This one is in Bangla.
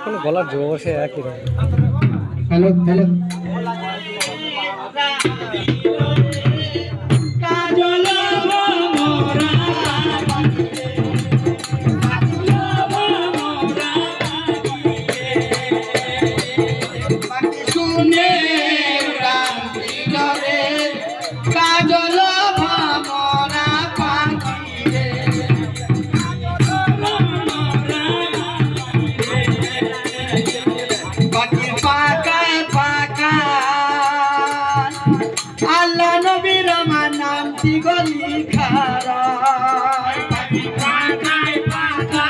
কোনো গলার জোর সে একই রকম। হ্যালো হ্যালো শুনে কাজল ভামরা পাখি পাখির পাকায় পাকা আল্লাহ নবীর আমার নামটি গলি খারা পাকায় পাকা